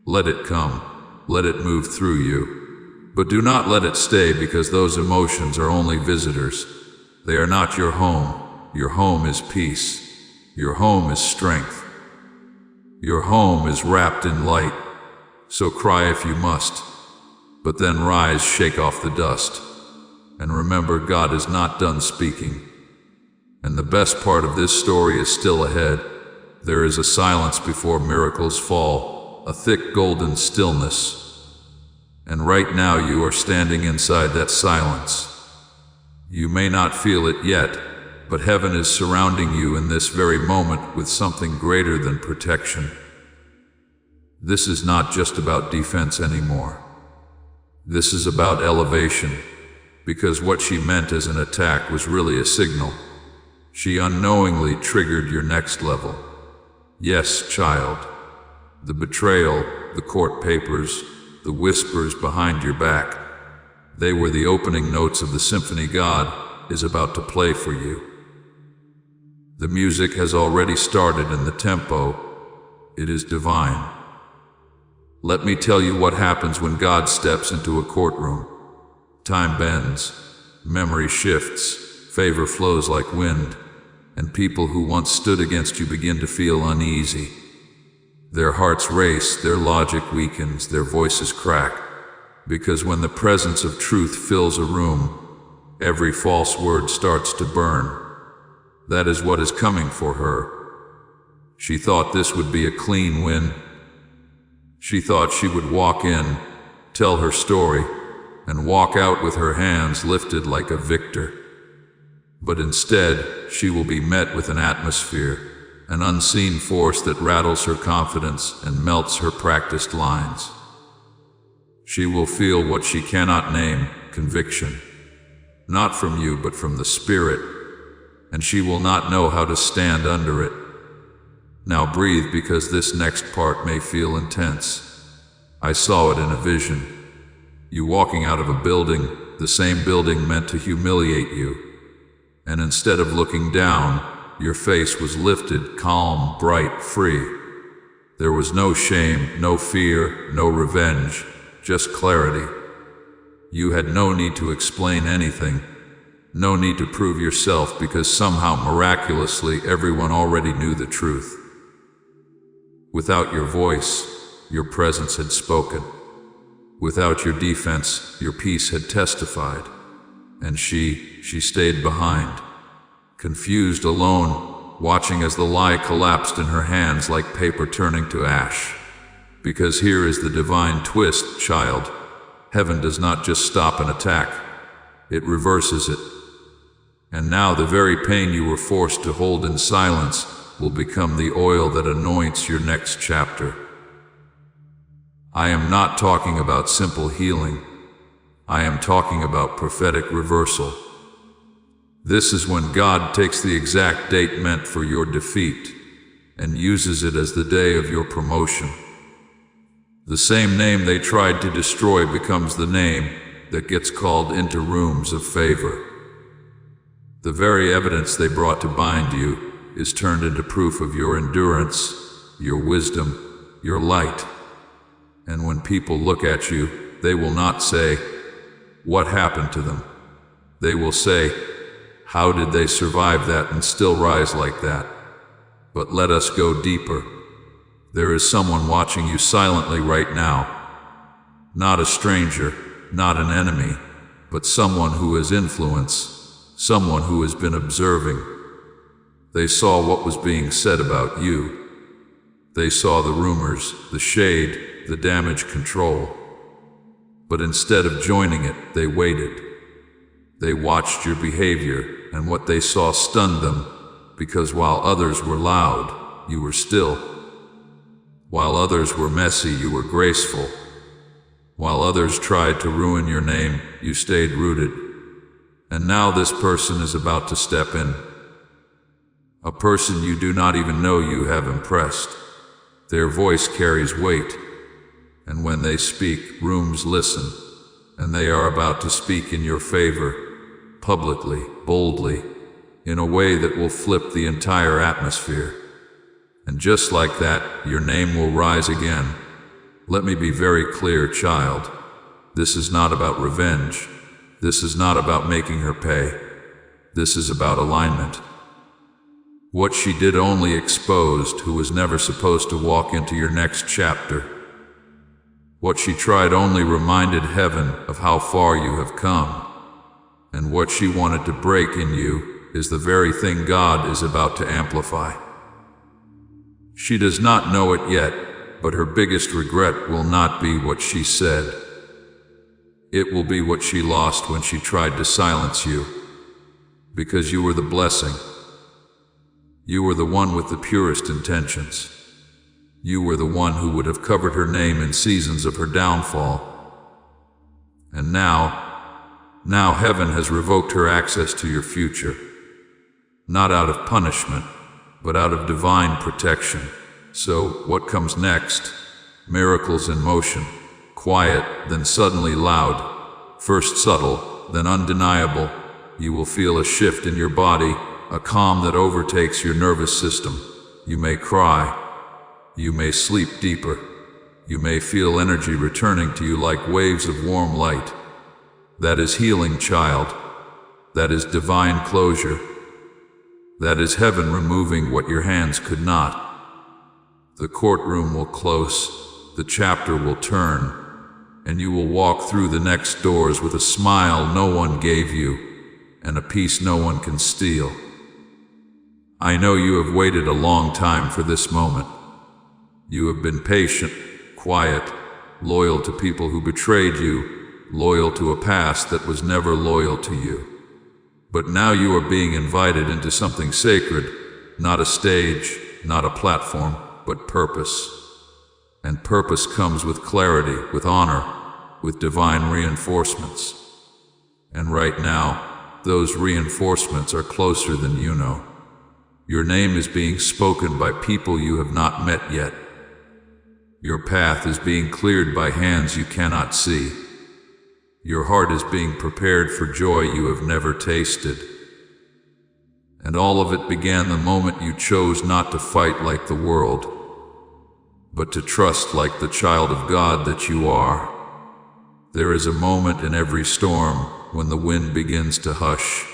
Let it come. Let it move through you. But do not let it stay, because those emotions are only visitors. They are not your home. Your home is peace. Your home is strength. Your home is wrapped in light. So cry if you must, but then rise, shake off the dust, and remember God is not done speaking. And the best part of this story is still ahead. There is a silence before miracles fall, a thick golden stillness. And right now you are standing inside that silence. You may not feel it yet, but heaven is surrounding you in this very moment with something greater than protection. This is not just about defense anymore. This is about elevation, because what she meant as an attack was really a signal. She unknowingly triggered your next level. Yes, child. The betrayal, the court papers, the whispers behind your back, they were the opening notes of the symphony God is about to play for you. The music has already started, and the tempo, it is divine. Let me tell you what happens when God steps into a courtroom. Time bends, memory shifts, favor flows like wind, and people who once stood against you begin to feel uneasy. Their hearts race, their logic weakens, their voices crack, because when the presence of truth fills a room, every false word starts to burn. That is what is coming for her. She thought this would be a clean win. She thought she would walk in, tell her story, and walk out with her hands lifted like a victor. But instead, she will be met with an atmosphere, an unseen force that rattles her confidence and melts her practiced lines. She will feel what she cannot name, conviction. Not from you, but from the Spirit. And she will not know how to stand under it. Now breathe, because this next part may feel intense. I saw it in a vision. You walking out of a building, the same building meant to humiliate you. And instead of looking down, your face was lifted, calm, bright, free. There was no shame, no fear, no revenge, just clarity. You had no need to explain anything. No need to prove yourself, because somehow, miraculously, everyone already knew the truth. Without your voice, your presence had spoken. Without your defense, your peace had testified. And she stayed behind, confused, alone, watching as the lie collapsed in her hands like paper turning to ash. Because here is the divine twist, child. Heaven does not just stop an attack, it reverses it. And now the very pain you were forced to hold in silence will become the oil that anoints your next chapter. I am not talking about simple healing. I am talking about prophetic reversal. This is when God takes the exact date meant for your defeat and uses it as the day of your promotion. The same name they tried to destroy becomes the name that gets called into rooms of favor. The very evidence they brought to bind you is turned into proof of your endurance, your wisdom, your light. And when people look at you, they will not say, "What happened to them?" They will say, "How did they survive that and still rise like that?" But let us go deeper. There is someone watching you silently right now. Not a stranger, not an enemy, but someone who has influence, someone who has been observing. They saw what was being said about you. They saw the rumors, the shade, the damage control. But instead of joining it, they waited. They watched your behavior, and what they saw stunned them, because while others were loud, you were still. While others were messy, you were graceful. While others tried to ruin your name, you stayed rooted. And now this person is about to step in. A person you do not even know you have impressed. Their voice carries weight, and when they speak, rooms listen, and they are about to speak in your favor, publicly, boldly, in a way that will flip the entire atmosphere. And just like that, your name will rise again. Let me be very clear, child. This is not about revenge. This is not about making her pay. This is about alignment. What she did only exposed who was never supposed to walk into your next chapter. What she tried only reminded heaven of how far you have come. And what she wanted to break in you is the very thing God is about to amplify. She does not know it yet, but her biggest regret will not be what she said. It will be what she lost when she tried to silence you. Because you were the blessing. You were the one with the purest intentions. You were the one who would have covered her name in seasons of her downfall. And now heaven has revoked her access to your future. Not out of punishment, but out of divine protection. So, what comes next? Miracles in motion. Quiet, then suddenly loud. First subtle, then undeniable. You will feel a shift in your body, a calm that overtakes your nervous system. You may cry. You may sleep deeper. You may feel energy returning to you like waves of warm light. That is healing, child. That is divine closure. That is heaven removing what your hands could not. The courtroom will close, the chapter will turn, and you will walk through the next doors with a smile no one gave you, and a peace no one can steal. I know you have waited a long time for this moment. You have been patient, quiet, loyal to people who betrayed you, loyal to a past that was never loyal to you. But now you are being invited into something sacred, not a stage, not a platform, but purpose. And purpose comes with clarity, with honor, with divine reinforcements. And right now, those reinforcements are closer than you know. Your name is being spoken by people you have not met yet. Your path is being cleared by hands you cannot see. Your heart is being prepared for joy you have never tasted. And all of it began the moment you chose not to fight like the world, but to trust like the child of God that you are. There is a moment in every storm when the wind begins to hush.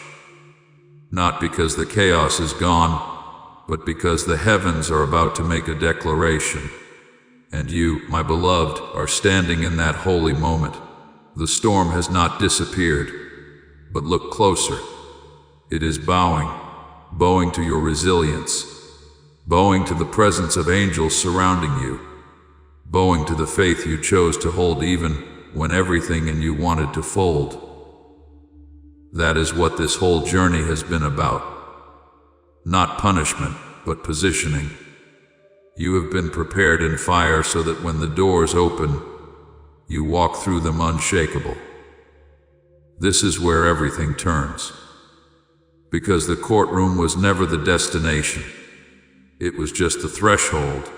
Not because the chaos is gone, but because the heavens are about to make a declaration. And you, my beloved, are standing in that holy moment. The storm has not disappeared, but look closer. It is bowing to your resilience, bowing to the presence of angels surrounding you, bowing to the faith you chose to hold even when everything in you wanted to fold. That is what this whole journey has been about. Not punishment, but positioning. You have been prepared in fire so that when the doors open, you walk through them unshakable. This is where everything turns. Because the courtroom was never the destination. It was just the threshold.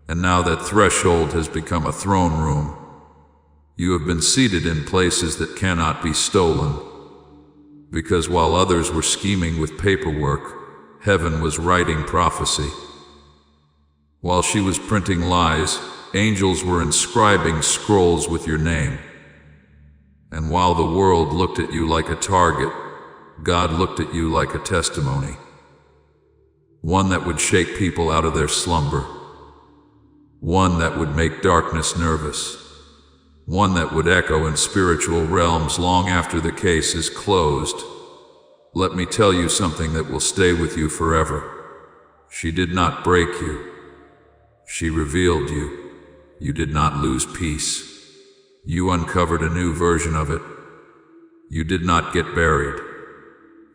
And now that threshold has become a throne room. You have been seated in places that cannot be stolen. Because while others were scheming with paperwork, heaven was writing prophecy. While she was printing lies, angels were inscribing scrolls with your name. And while the world looked at you like a target, God looked at you like a testimony. One that would shake people out of their slumber. One that would make darkness nervous. One that would echo in spiritual realms long after the case is closed. Let me tell you something that will stay with you forever. She did not break you. She revealed you. You did not lose peace. You uncovered a new version of it. You did not get buried.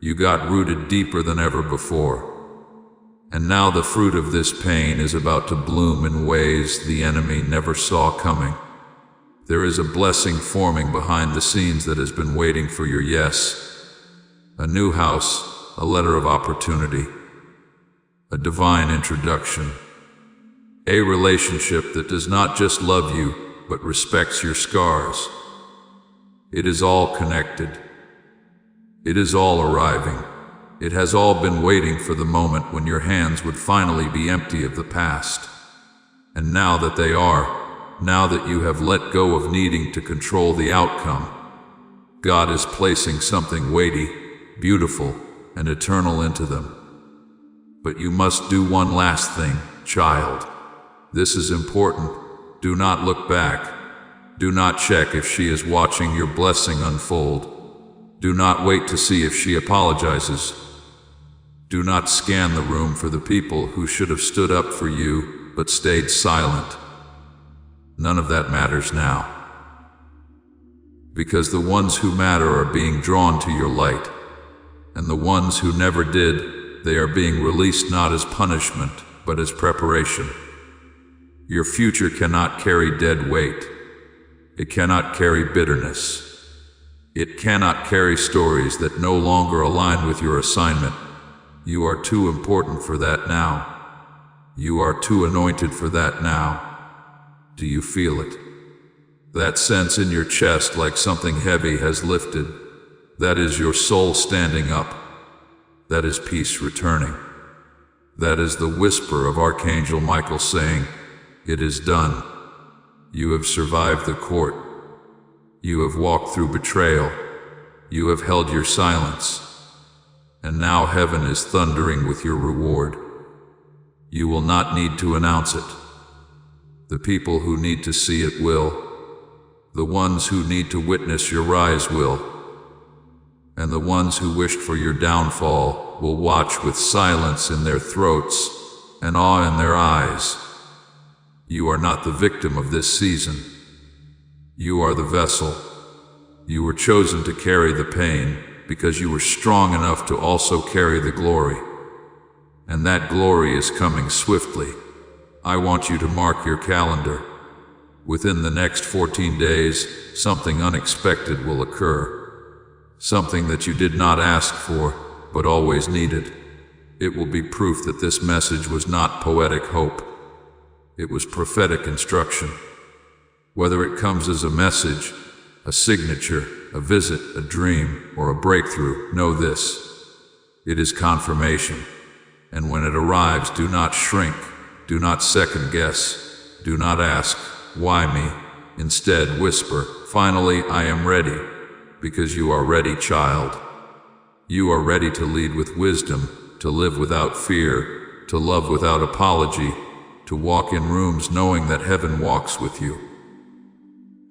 You got rooted deeper than ever before. And now the fruit of this pain is about to bloom in ways the enemy never saw coming. There is a blessing forming behind the scenes that has been waiting for your yes. A new house, a letter of opportunity, a divine introduction, a relationship that does not just love you, but respects your scars. It is all connected. It is all arriving. It has all been waiting for the moment when your hands would finally be empty of the past. And now that they are, now that you have let go of needing to control the outcome, God is placing something weighty, beautiful, and eternal into them. But you must do one last thing, child. This is important. Do not look back. Do not check if she is watching your blessing unfold. Do not wait to see if she apologizes. Do not scan the room for the people who should have stood up for you but stayed silent. None of that matters now. Because the ones who matter are being drawn to your light, and the ones who never did, they are being released not as punishment, but as preparation. Your future cannot carry dead weight. It cannot carry bitterness. It cannot carry stories that no longer align with your assignment. You are too important for that now. You are too anointed for that now. Do you feel it? That sense in your chest like something heavy has lifted. That is your soul standing up. That is peace returning. That is the whisper of Archangel Michael saying, "It is done." You have survived the court. You have walked through betrayal. You have held your silence. And now heaven is thundering with your reward. You will not need to announce it. The people who need to see it will. The ones who need to witness your rise will. And the ones who wished for your downfall will watch with silence in their throats and awe in their eyes. You are not the victim of this season. You are the vessel. You were chosen to carry the pain because you were strong enough to also carry the glory. And that glory is coming swiftly. I want you to mark your calendar. Within the next 14 days, something unexpected will occur. Something that you did not ask for, but always needed. It will be proof that this message was not poetic hope. It was prophetic instruction. Whether it comes as a message, a signature, a visit, a dream, or a breakthrough, know this. It is confirmation. And when it arrives, do not shrink. Do not second guess. Do not ask, "Why me?" Instead, whisper, "Finally, I am ready." Because you are ready, child. You are ready to lead with wisdom, to live without fear, to love without apology, to walk in rooms knowing that heaven walks with you.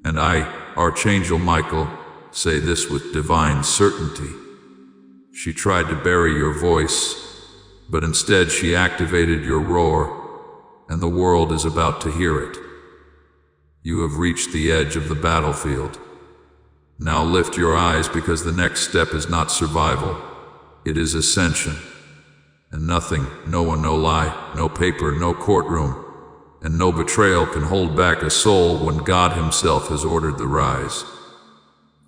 And I, Archangel Michael, say this with divine certainty. She tried to bury your voice, but instead she activated your roar, and the world is about to hear it. You have reached the edge of the battlefield. Now lift your eyes, because the next step is not survival, it is ascension. And nothing, no one, no lie, no paper, no courtroom, and no betrayal can hold back a soul when God Himself has ordered the rise.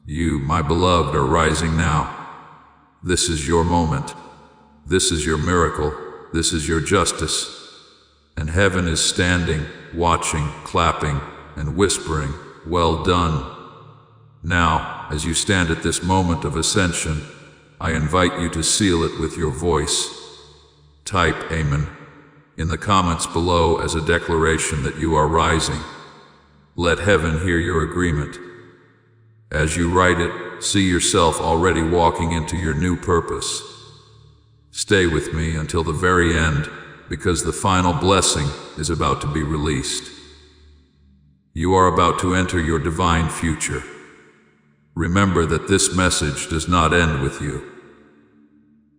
You, my beloved, are rising now. This is your moment. This is your miracle. This is your justice. And heaven is standing, watching, clapping, and whispering, "Well done." Now, as you stand at this moment of ascension, I invite you to seal it with your voice. Type Amen in the comments below as a declaration that you are rising. Let heaven hear your agreement. As you write it, see yourself already walking into your new purpose. Stay with me until the very end, because the final blessing is about to be released. You are about to enter your divine future. Remember that this message does not end with you.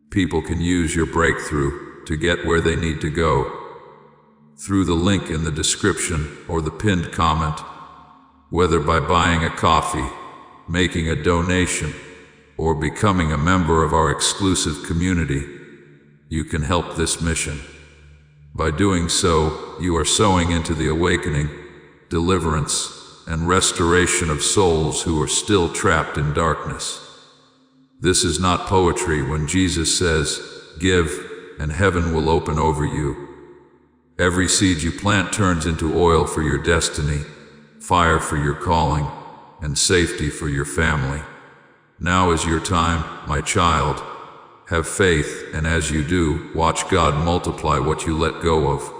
People can use your breakthrough to get where they need to go through the link in the description or the pinned comment, whether by buying a coffee, making a donation, or becoming a member of our exclusive community. You can help this mission. By doing so, you are sowing into the awakening, deliverance, and restoration of souls who are still trapped in darkness. This is not poetry when Jesus says, "Give, and heaven will open over you." Every seed you plant turns into oil for your destiny, fire for your calling, and safety for your family. Now is your time, my child. Have faith, and as you do, watch God multiply what you let go of.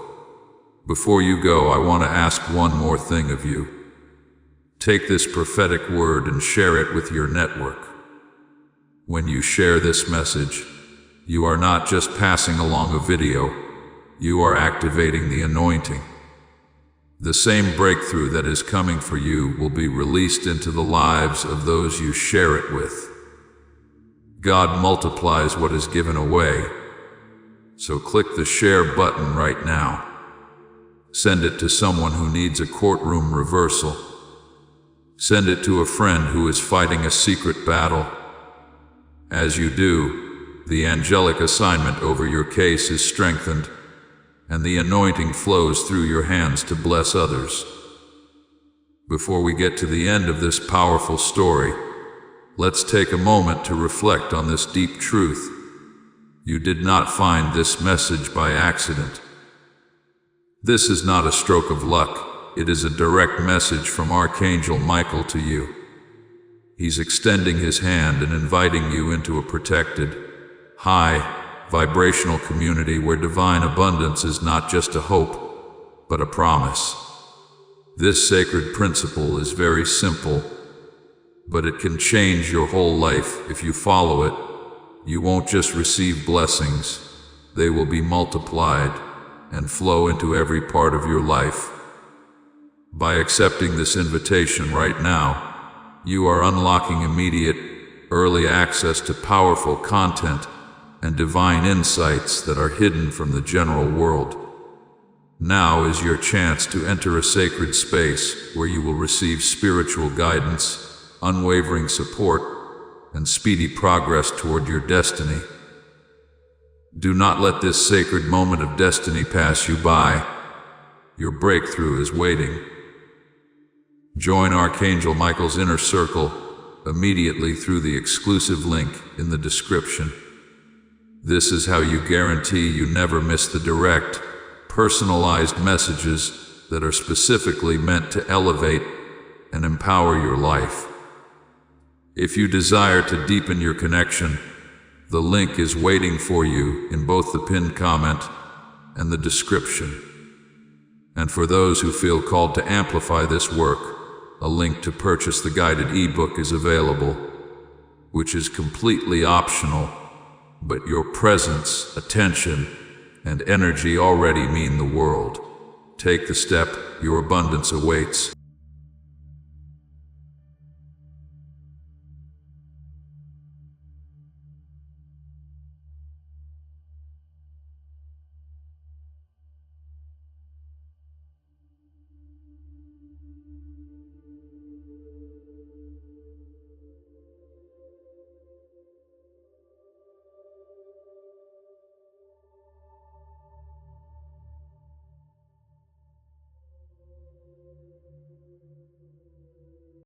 Before you go, I want to ask one more thing of you. Take this prophetic word and share it with your network. When you share this message, you are not just passing along a video, you are activating the anointing. The same breakthrough that is coming for you will be released into the lives of those you share it with. God multiplies what is given away, so click the share button right now. Send it to someone who needs a courtroom reversal. Send it to a friend who is fighting a secret battle. As you do, the angelic assignment over your case is strengthened, and the anointing flows through your hands to bless others. Before we get to the end of this powerful story, let's take a moment to reflect on this deep truth. You did not find this message by accident. This is not a stroke of luck. It is a direct message from Archangel Michael to you. He's extending his hand and inviting you into a protected, high, vibrational community where divine abundance is not just a hope, but a promise. This sacred principle is very simple, but it can change your whole life if you follow it. You won't just receive blessings, they will be multiplied and flow into every part of your life. By accepting this invitation right now, you are unlocking immediate, early access to powerful content and divine insights that are hidden from the general world. Now is your chance to enter a sacred space where you will receive spiritual guidance, unwavering support, and speedy progress toward your destiny. Do not let this sacred moment of destiny pass you by. Your breakthrough is waiting. Join Archangel Michael's inner circle immediately through the exclusive link in the description. This is how you guarantee you never miss the direct, personalized messages that are specifically meant to elevate and empower your life. If you desire to deepen your connection, the link is waiting for you in both the pinned comment and the description. And for those who feel called to amplify this work, a link to purchase the guided ebook is available, which is completely optional, but your presence, attention, and energy already mean the world. Take the step, your abundance awaits.